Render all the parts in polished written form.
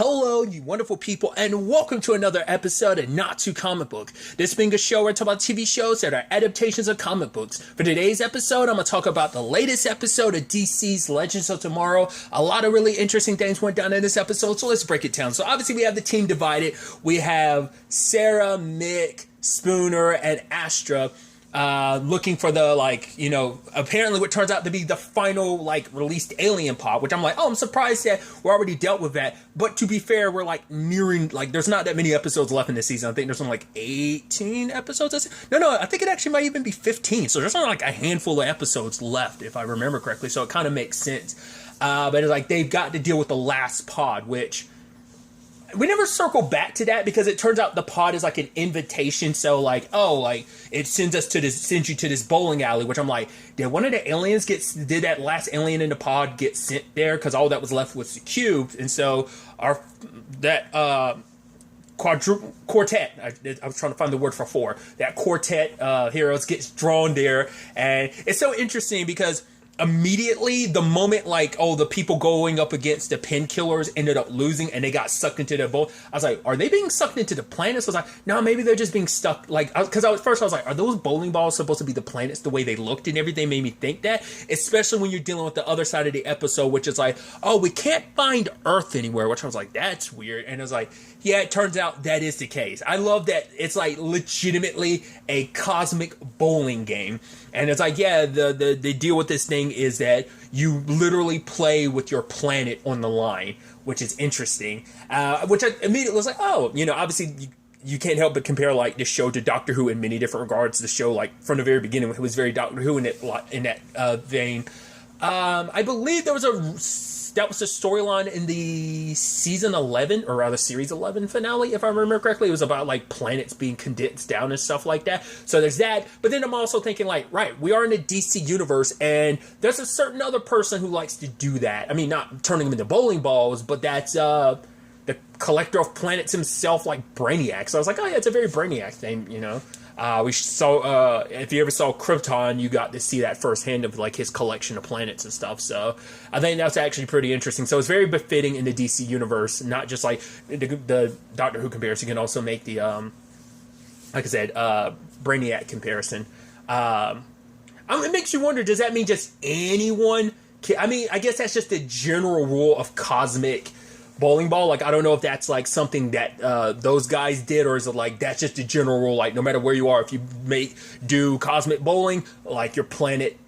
Hello, you wonderful people, and welcome to another episode of Not Too Comic Book. This being a show where I talk about TV shows that are adaptations of comic books. For today's episode, I'm going to talk about the latest episode of DC's Legends of Tomorrow. A lot of really interesting things went down in this episode, so let's break it down. So obviously we have the team divided. We have Sarah, Mick, Spooner, and Astra looking for the, apparently what turns out to be the final, released alien pod, which I'm like, I'm surprised that we already dealt with that. But to be fair, we're, nearing, there's not that many episodes left in this season. I think there's only, 18 episodes. No, I think it actually might even be 15. So there's only, a handful of episodes left, if I remember correctly. So it kind of makes sense. But it's they've got to deal with the last pod, which we never circle back to that because it turns out the pod is an invitation. So it sends you to this bowling alley, which I'm like, did one of the aliens did that last alien in the pod get sent there? Because all that was left was the cube. And so quartet, I was trying to find the word for four, that quartet heroes gets drawn there. And it's so interesting because immediately, the moment, the people going up against the painkillers ended up losing and they got sucked into the bowl, I was like, are they being sucked into the planets? I was like, no, maybe they're just being stuck. Because I was like, are those bowling balls supposed to be the planets the way they looked? And everything made me think that, especially when you're dealing with the other side of the episode, which is we can't find Earth anywhere, which I was like, that's weird. And I was like, yeah, it turns out that is the case. I love that it's legitimately a cosmic bowling game. And it's the deal with this thing is that you literally play with your planet on the line, which is interesting. Which I immediately was obviously you can't help but compare the show to Doctor Who in many different regards. The show from the very beginning, it was very Doctor Who in that vein. I believe that was the storyline in the season 11, or rather series 11 finale, if I remember correctly. It was about planets being condensed down and stuff like that. So there's that. But then I'm also thinking right, we are in the DC universe and there's a certain other person who likes to do that. I mean, not turning them into bowling balls, but that's the collector of planets himself, Brainiac. So I was like, oh yeah, it's a very Brainiac thing, we saw, if you ever saw Krypton, you got to see that firsthand of his collection of planets and stuff. So I think that's actually pretty interesting. So it's very befitting in the DC universe, not just the Doctor Who comparison. You can also make the, Brainiac comparison. It makes you wonder, does that mean just anyone I guess that's just the general rule of cosmic bowling ball. I don't know if that's something that those guys did, or is it that's just a general rule, no matter where you are, if you do cosmic bowling, your planet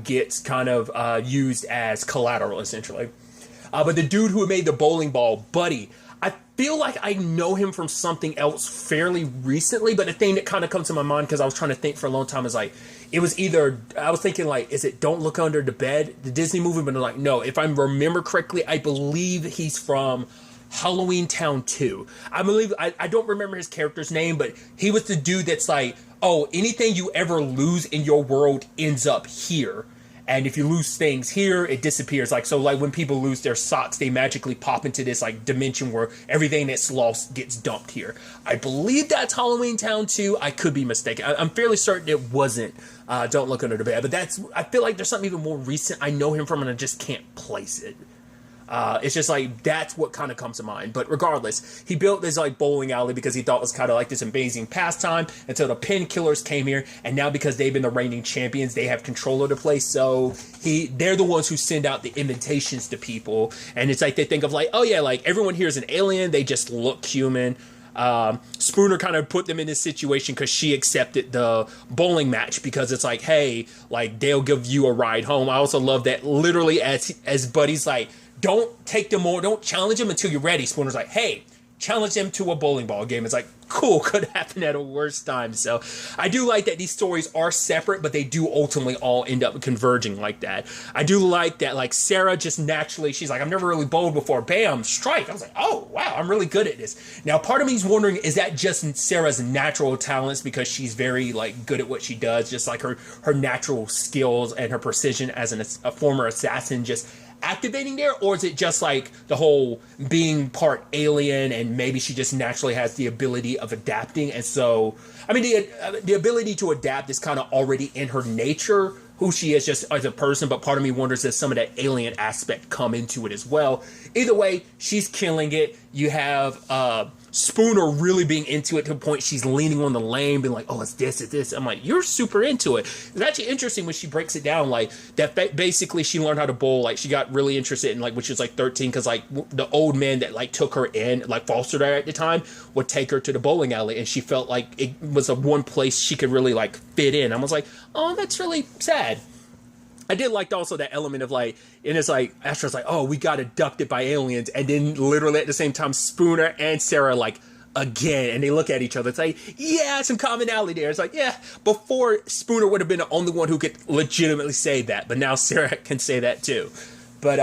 gets kind of used as collateral, essentially. But the dude who made the bowling ball, Buddy, I feel like I know him from something else fairly recently, but the thing that kind of comes to my mind, because I was trying to think for a long time, is it was either, I was thinking is it Don't Look Under the Bed, the Disney movie? But I'm no, if I remember correctly, I believe he's from Halloween Town 2. I don't remember his character's name, but he was the dude that's anything you ever lose in your world ends up here. And if you lose things here, it disappears. When people lose their socks, they magically pop into this dimension where everything that's lost gets dumped here. I believe that's Halloween Town 2. I could be mistaken. I'm fairly certain it wasn't Don't Look Under the Bed. But I feel like there's something even more recent I know him from, and I just can't place it. It's just that's what kind of comes to mind. But regardless, he built this bowling alley because he thought it was kind of this amazing pastime until the painkillers came here, and now because they've been the reigning champions, they have control of the place. So they're the ones who send out the invitations to people, and it's they think of everyone here is an alien, they just look human. Spooner kind of put them in this situation because she accepted the bowling match because it's hey, they'll give you a ride home. I also love that literally as Buddy's don't take them on, don't challenge them until you're ready. Spooner's hey, challenge them to a bowling ball game. It's cool, could happen at a worse time. So I do like that these stories are separate, but they do ultimately all end up converging like that. I do like that, Sarah just naturally, she's I've never really bowled before. Bam, strike. I was oh, wow, I'm really good at this. Now, part of me is wondering, is that just Sarah's natural talents because she's very, good at what she does, just her natural skills and her precision as a former assassin just activating there, or is it just the whole being part alien and maybe she just naturally has the ability of adapting? And so the ability to adapt is kind of already in her nature, who she is just as a person, but part of me wonders if some of that alien aspect come into it as well. Either way, she's killing it. You have Spooner really being into it to the point she's leaning on the lane, being like, oh, it's this. I'm like, you're super into it. It's actually interesting when she breaks it down, like, that basically she learned how to bowl. Like, she got really interested in, like, when she was, like, 13, because, like, the old man that, like, took her in, like, fostered her at the time, would take her to the bowling alley, and she felt like it was the one place she could really, like, fit in. I was like, oh, that's really sad. I did like also that element of like, and it's like, Astra's like, oh, we got abducted by aliens. And then literally at the same time, Spooner and Sarah like, again, and they look at each other. It's like, yeah, some commonality there. It's like, yeah, before Spooner would have been the only one who could legitimately say that. But now Sarah can say that too. But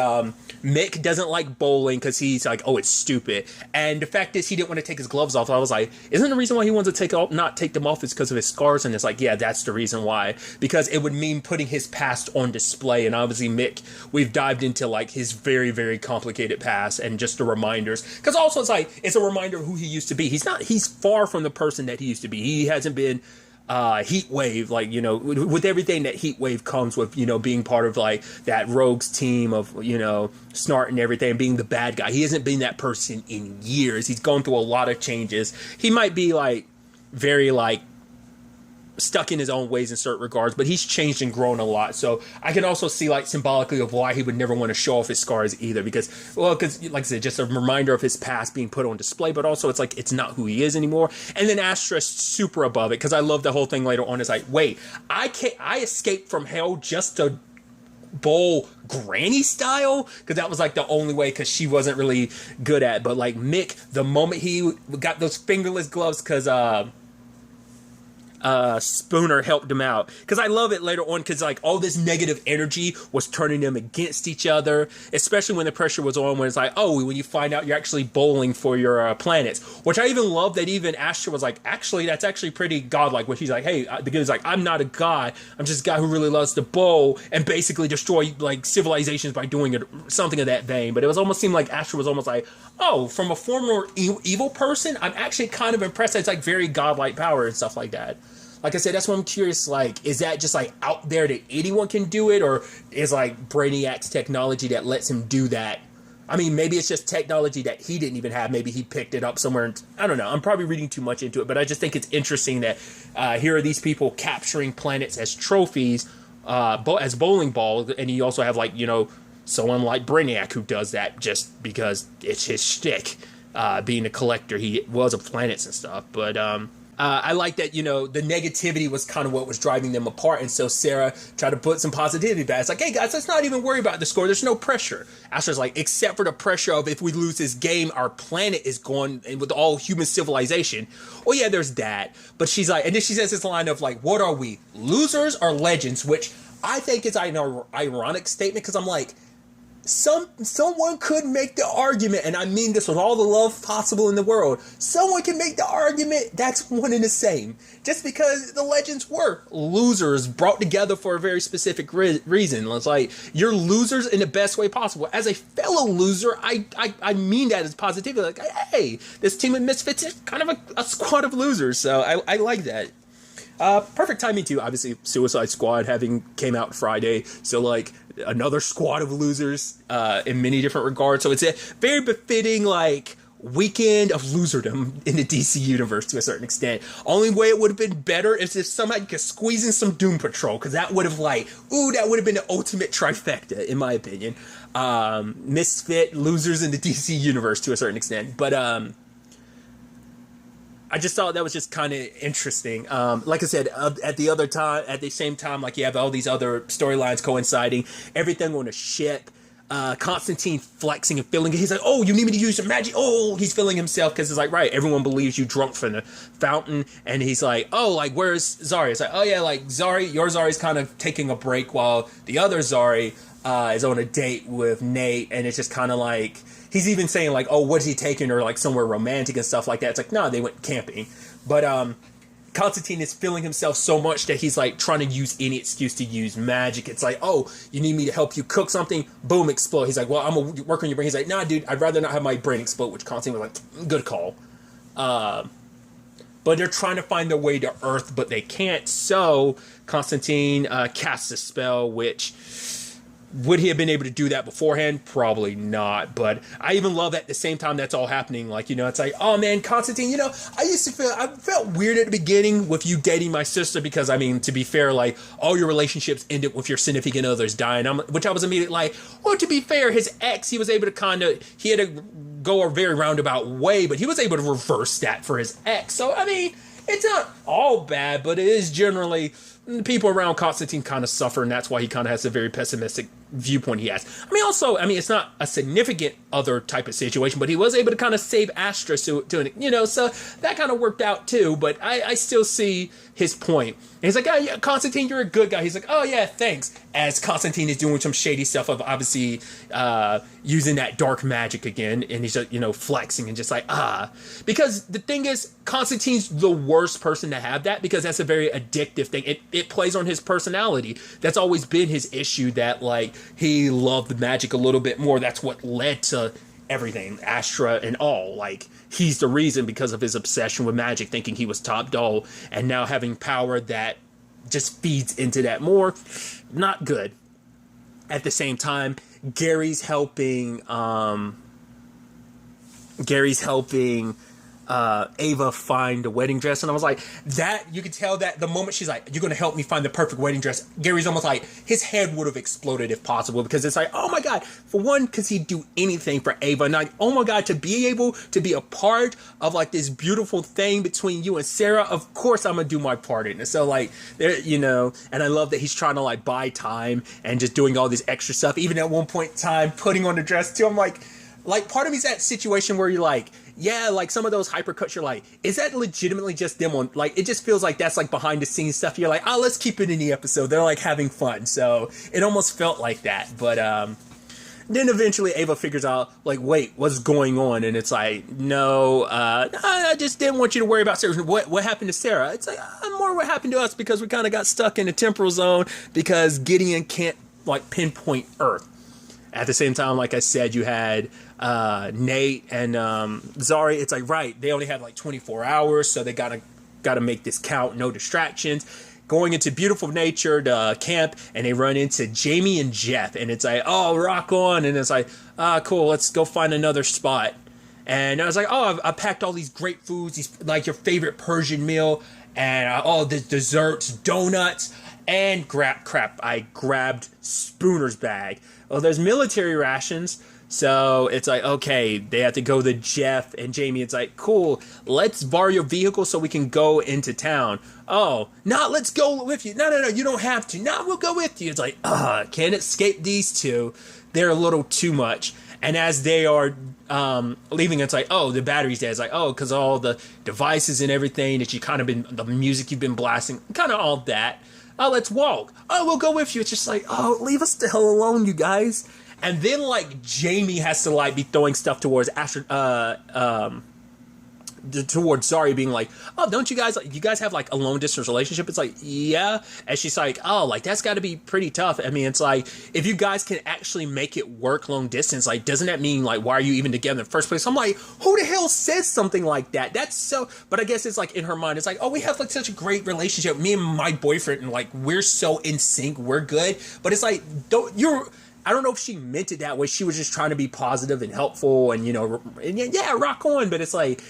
Mick doesn't like bowling because he's like, oh, it's stupid. And the fact is he didn't want to take his gloves off. I was like, isn't the reason why he wants to not take them off is because of his scars? And it's like, yeah, that's the reason why. Because it would mean putting his past on display. And obviously Mick, we've dived into like his very, very complicated past and just the reminders. Because also it's like, it's a reminder of who he used to be. He's far from the person that he used to be. He hasn't been Heat Wave, like, you know, with everything that Heat Wave comes with, you know, being part of like that rogues team of, you know, Snart and everything, being the bad guy. He hasn't been that person in years. He's gone through a lot of changes. He might be like very like stuck in his own ways in certain regards, but he's changed and grown a lot. So I can also see like symbolically of why he would never want to show off his scars either, because like I said, just a reminder of his past being put on display, but also it's like it's not who he is anymore. And then Astra's super above it, because I love the whole thing later on. It's like, wait, I escaped from hell just to bowl granny style, because that was like the only way, because she wasn't really good at it. But like Mick, the moment he got those fingerless gloves, because Spooner helped him out, because I love it later on, because like all this negative energy was turning them against each other, especially when the pressure was on, when it's like, oh, when you find out you're actually bowling for your planets, which I even love that even Astra was like, actually that's actually pretty godlike, when he's like, hey, the guy's like, I'm not a god, I'm just a guy who really loves to bowl and basically destroy like civilizations by doing it, something of that vein. But it was almost seemed like Astra was almost like, oh, from a former evil person, I'm actually kind of impressed that it's like very godlike power and stuff like that. Like I said, that's why I'm curious, like, is that just, like, out there that anyone can do it? Or is, like, Brainiac's technology that lets him do that? I mean, maybe it's just technology that he didn't even have. Maybe he picked it up somewhere. I don't know. I'm probably reading too much into it. But I just think it's interesting that here are these people capturing planets as trophies, as bowling balls. And you also have, like, you know, someone like Brainiac who does that just because it's his shtick. Being a collector, he was of planets and stuff. But, I like that, you know, the negativity was kind of what was driving them apart. And so Sarah tried to put some positivity back. It's like, hey, guys, let's not even worry about the score. There's no pressure. Astra's like, except for the pressure of if we lose this game, our planet is gone, and with all human civilization. Oh, yeah, there's that. But she's like, and then she says this line of like, what are we, losers or legends? Which I think is an ironic statement, because I'm like, someone could make the argument, and I mean this with all the love possible in the world, someone can make the argument that's one and the same, just because the legends were losers brought together for a very specific reason. It's like, you're losers in the best way possible. As a fellow loser, I mean that as positivity, like, hey, this team of misfits is kind of a squad of losers, so I like that. Perfect timing too. Obviously, Suicide Squad having came out Friday, so like another squad of losers in many different regards. So it's a very befitting like weekend of loserdom in the DC universe to a certain extent. Only way it would have been better is if somebody could squeeze in some Doom Patrol, because that would have like, ooh, that would have been the ultimate trifecta in my opinion. Misfit losers in the DC universe to a certain extent, but I just thought that was just kind of interesting. Like I said, at the same time, like you have all these other storylines coinciding, everything on a ship. Constantine flexing and feeling it. He's like, oh, you need me to use some magic? Oh, he's feeling himself, because it's like, right, everyone believes you drunk from the fountain. And he's like, oh, like, where's Zari? It's like, oh, yeah, like, Zari, your Zari's kind of taking a break while the other Zari is on a date with Nate. And it's just kind of like, he's even saying like, oh, what's he taking her like somewhere romantic and stuff like that. It's like, no, they went camping. But Constantine is feeling himself so much that he's like trying to use any excuse to use magic. It's like, oh, you need me to help you cook something? Boom, explode. He's like, well, I'm gonna work on your brain. He's like, nah, dude, I'd rather not have my brain explode, which Constantine was like, good call. but they're trying to find their way to Earth, but they can't. So Constantine casts a spell, which would he have been able to do that beforehand? Probably not. But I even love at the same time that's all happening. Like, you know, it's like, oh man, Constantine, you know, I felt weird at the beginning with you dating my sister because, I mean, to be fair, like, all your relationships ended with your significant others dying. Which I was immediately like, well, to be fair, his ex, he was able to he had to go a very roundabout way, but he was able to reverse that for his ex. So, I mean, it's not all bad, but it is generally, people around Constantine kind of suffer, and that's why he kind of has a very pessimistic viewpoint he has. I mean, also, I mean, it's not a significant other type of situation, but he was able to kind of save Astra to you know, so that kind of worked out too, but I still see his point. And he's like, oh yeah, Constantine, you're a good guy. He's like, oh yeah, thanks. As Constantine is doing some shady stuff of obviously using that dark magic again, and he's just, you know, flexing and just like, because the thing is, Constantine's the worst person to have that, because that's a very addictive thing. It plays on his personality. That's always been his issue, that like he loved magic a little bit more. That's what led to everything, Astra and all. Like, he's the reason because of his obsession with magic, thinking he was top dog, and now having power that just feeds into that more. Not good. At the same time, Gary's helping Ava find a wedding dress, and I was like, that, you could tell that the moment she's like, you're gonna help me find the perfect wedding dress, Gary's almost like, his head would have exploded if possible, because it's like, oh my god, for one, because he'd do anything for Ava, and like, oh my god, to be able to be a part of like this beautiful thing between you and Sarah, of course I'm gonna do my part in it. So like, there, you know, and I love that he's trying to like buy time and just doing all this extra stuff, even at one point in time putting on the dress too. I'm like part of me's that situation where you're like, yeah, like some of those hypercuts, you're like, is that legitimately just them on, like, it just feels like that's like behind the scenes stuff. You're like, oh, let's keep it in the episode. They're like having fun. So it almost felt like that. But then eventually Ava figures out, like, wait, what's going on? And it's like, no, I just didn't want you to worry about Sarah. What happened to Sarah? It's like, more what happened to us, because we kind of got stuck in the temporal zone because Gideon can't like pinpoint Earth. At the same time, like I said, you had Nate and Zari. It's like, right, they only have like 24 hours, so they gotta make this count. No distractions. Going into beautiful nature, the camp, and they run into Jamie and Jeff, and it's like, oh, rock on, and it's like, cool, let's go find another spot. And I was like, oh, I packed all these great foods, these like your favorite Persian meal, and all the desserts, donuts, and I grabbed Spooner's bag. Well, there's military rations, so it's like, okay, they have to go to Jeff and Jamie. It's like, cool, let's borrow your vehicle so we can go into town. Oh, no, let's go with you. No, you don't have to. No, we'll go with you. It's like, can't escape these two. They're a little too much. And as they are leaving, it's like, oh, the battery's dead. It's like, oh, because all the devices and everything that you kind of been, the music you've been blasting, kind of all that. Oh, let's walk. Oh, we'll go with you. It's just like, oh, leave us the hell alone, you guys. And then, like, Jamie has to, like, be throwing stuff towards towards Zari, being like, oh, don't you guys have like a long distance relationship? It's like, yeah. And she's like, oh, like that's got to be pretty tough. I mean, it's like, if you guys can actually make it work long distance, like, doesn't that mean like, why are you even together in the first place? I'm like, who the hell says something like that? That's so, but I guess it's like in her mind, it's like, oh, we have like such a great relationship, me and my boyfriend, and like, we're so in sync, we're good. But it's like, I don't know if she meant it that way. She was just trying to be positive and helpful and, you know, and yeah, rock on. But it's like,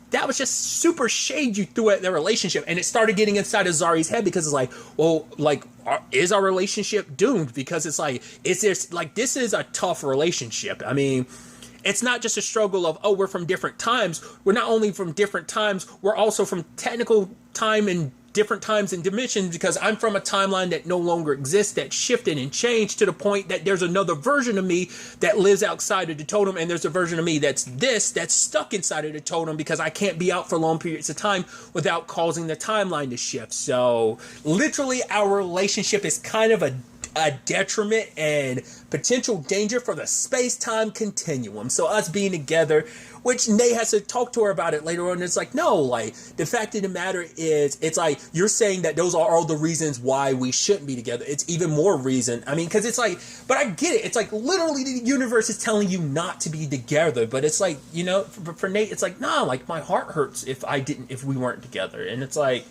that was just super shade you threw at their relationship, and it started getting inside of Zari's head, because it's like, well, like, is our relationship doomed? Because it's like, is this like, this is a tough relationship. I mean, it's not just a struggle of, oh, we're from different times. We're not only from different times, we're also from technical time and different times and dimensions, because I'm from a timeline that no longer exists, that shifted and changed to the point that there's another version of me that lives outside of the totem, and there's a version of me that's stuck inside of the totem, because I can't be out for long periods of time without causing the timeline to shift. So literally our relationship is kind of a detriment and potential danger for the space-time continuum. So us being together, which Nate has to talk to her about it later on. It's like, no, like, the fact of the matter is, it's like, you're saying that those are all the reasons why we shouldn't be together. It's even more reason. I mean, because it's like, but I get it. It's like, literally, the universe is telling you not to be together. But it's like, you know, for Nate, it's like, nah, like, my heart hurts if we weren't together. And it's like,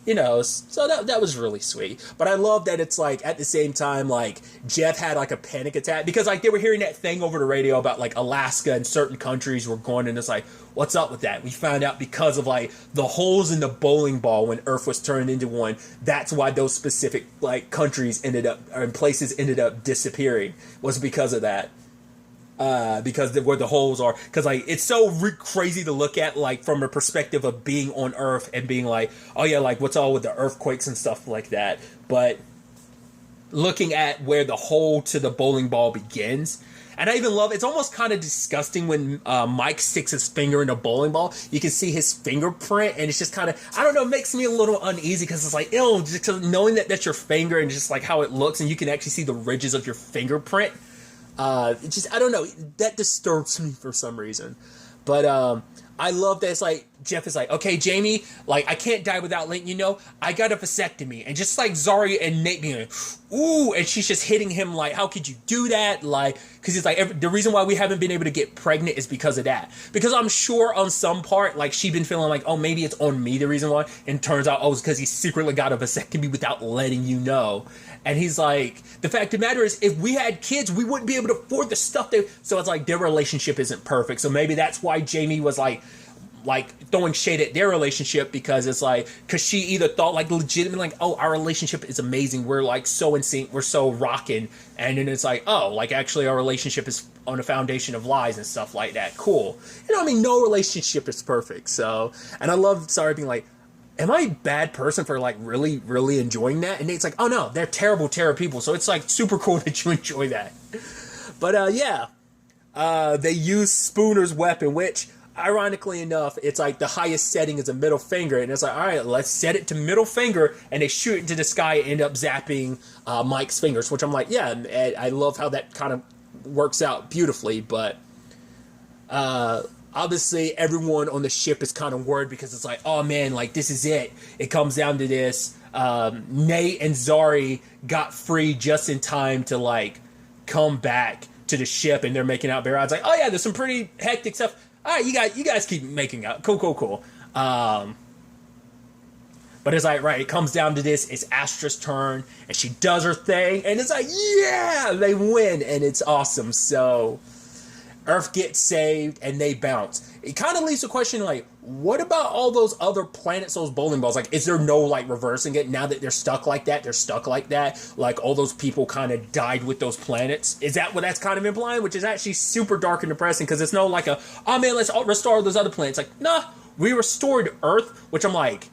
you know, so that was really sweet. But I love that it's like, at the same time, like, Jeff had like a panic attack because like they were hearing that thing over the radio about like Alaska and certain countries were going, and it's like, what's up with that? We found out because of like the holes in the bowling ball when Earth was turned into one. That's why those specific like countries ended up, or places ended up disappearing, was because of that. Because where the holes are, because like it's so crazy to look at, like from a perspective of being on Earth and being like, oh yeah, like what's all with the earthquakes and stuff like that. But looking at where the hole to the bowling ball begins, and I even love, it's almost kind of disgusting when Mike sticks his finger in a bowling ball. You can see his fingerprint, and it's just kind of, I don't know, it makes me a little uneasy because it's like, ew, just knowing that that's your finger and just like how it looks, and you can actually see the ridges of your fingerprint. It just, I don't know, that disturbs me for some reason. But I love that it's like, Jeff is like, okay, Jamie, like, I can't die without letting you know, I got a vasectomy. And just like Zari and Nate being like, ooh, and she's just hitting him like, how could you do that? Like, because it's like, the reason why we haven't been able to get pregnant is because of that. Because I'm sure on some part, like, she'd been feeling like, oh, maybe it's on me the reason why. And turns out, oh, it's because he secretly got a vasectomy without letting you know. And he's like, the fact of the matter is, if we had kids, we wouldn't be able to afford the stuff that... So it's like, their relationship isn't perfect. So maybe that's why Jamie was like throwing shade at their relationship, because it's like, because she either thought like legitimately like, oh, our relationship is amazing, we're like so in sync, we're so rocking, and then it's like, oh, like actually our relationship is on a foundation of lies and stuff like that. Cool. You know, I mean, no relationship is perfect. So, and I love Sarah being like, am I a bad person for like really, really enjoying that? And Nate's like, oh no, they're terrible people. So it's like super cool that you enjoy that. But yeah, they use Spooner's weapon, which ironically enough, it's like the highest setting is a middle finger. And it's like, all right, let's set it to middle finger. And they shoot into the sky and end up zapping Mike's fingers, which I'm like, yeah, I love how that kind of works out beautifully. But obviously, everyone on the ship is kind of worried because it's like, oh man, like this is it. It comes down to this. Nate and Zari got free just in time to like come back to the ship, and they're making out bare odds. Like, oh yeah, there's some pretty hectic stuff. All right, you guys keep making out. Cool. But it's like, right, it comes down to this. It's Astra's turn, and she does her thing, and it's like, yeah, they win, and it's awesome. So Earth gets saved, and they bounce. It kind of leaves the question, like, what about all those other planets, those bowling balls? Like, is there no, like, reversing it now that they're stuck like that? They're stuck like that? Like, all those people kind of died with those planets? Is that what that's kind of implying? Which is actually super dark and depressing, because it's no, like, oh, man, let's restore those other planets. Like, nah, we restored Earth, which I'm like,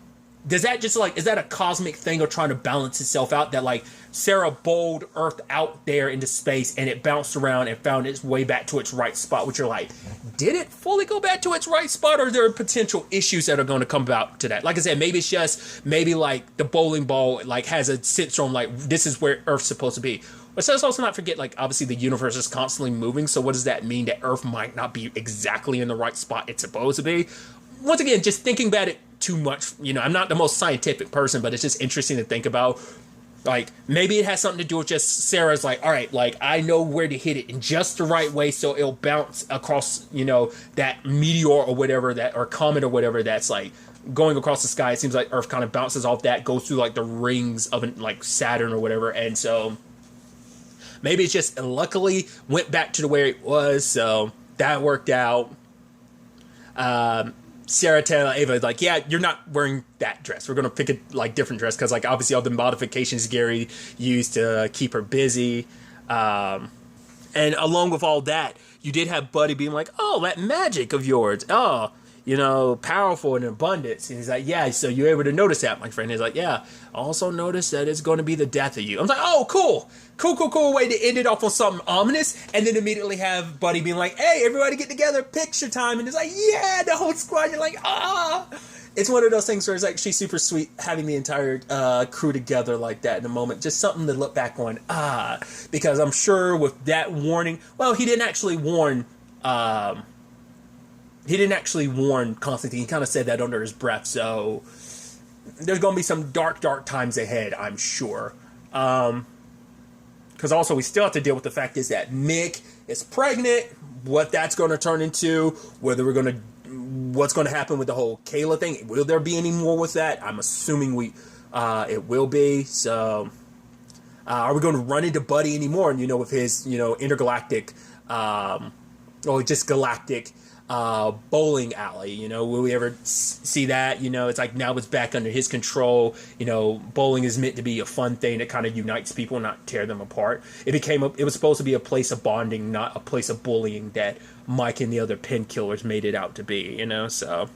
does that just, like, is that a cosmic thing of trying to balance itself out? That, like, Sarah bowled Earth out there into space, and it bounced around and found its way back to its right spot, which you're like, did it fully go back to its right spot, or are there potential issues that are going to come about to that? Like I said, maybe it's just, maybe, like, the bowling ball, like, has a sensor on, like, this is where Earth's supposed to be. But let's also not forget, like, obviously the universe is constantly moving, so what does that mean? That Earth might not be exactly in the right spot it's supposed to be? Once again, just thinking about it too much, you know, I'm not the most scientific person, but it's just interesting to think about. Like, maybe it has something to do with just Sarah's like, all right, like, I know where to hit it in just the right way so it'll bounce across, you know, that meteor or whatever, that, or comet or whatever that's, like, going across the sky. It seems like Earth kind of bounces off that, goes through, like, the rings of, like, Saturn or whatever, and so maybe it's just luckily went back to the way it was, so that worked out. Sarah tells Ava, like, yeah, you're not wearing that dress. We're going to pick a, like, different dress, because, like, obviously all the modifications Gary used to keep her busy. And along with all that, you did have Buddy being like, oh, that magic of yours. Oh, you know, powerful and abundance. And he's like, yeah, so you're able to notice that, my friend. He's like, yeah, also notice that it's going to be the death of you. I'm like, oh, cool way to end it off on something ominous, and then immediately have Buddy being like, hey, everybody get together, picture time, and it's like, yeah, the whole squad, you're like, ah, it's one of those things where it's actually super sweet having the entire crew together like that in a moment. Just something to look back on. Because I'm sure with that warning, well, he didn't actually warn Constantine. He kind of said that under his breath. So there's going to be some dark times ahead, I'm sure. Because also we still have to deal with the fact is that Mick is pregnant. What that's going to turn into, whether we're going to, what's going to happen with the whole Kayla thing. Will there be any more with that? I'm assuming it will be. So, are we going to run into Buddy anymore? And, with his, intergalactic, or just galactic, bowling alley, will we ever see that? It's like now it's back under his control. Bowling is meant to be a fun thing that kind of unites people, not tear them apart. It was supposed to be a place of bonding, not a place of bullying that Mike and the other pen killers made it out to be, so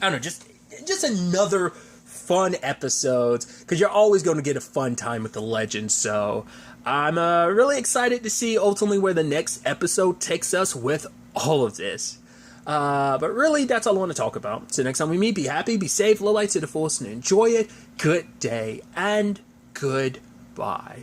I don't know, just another fun episode, because you're always going to get a fun time with the legend. So I'm really excited to see ultimately where the next episode takes us with all of this. But really, that's all I want to talk about. So next time we meet, be happy, be safe, live life to the fullest, and enjoy it. Good day, and goodbye.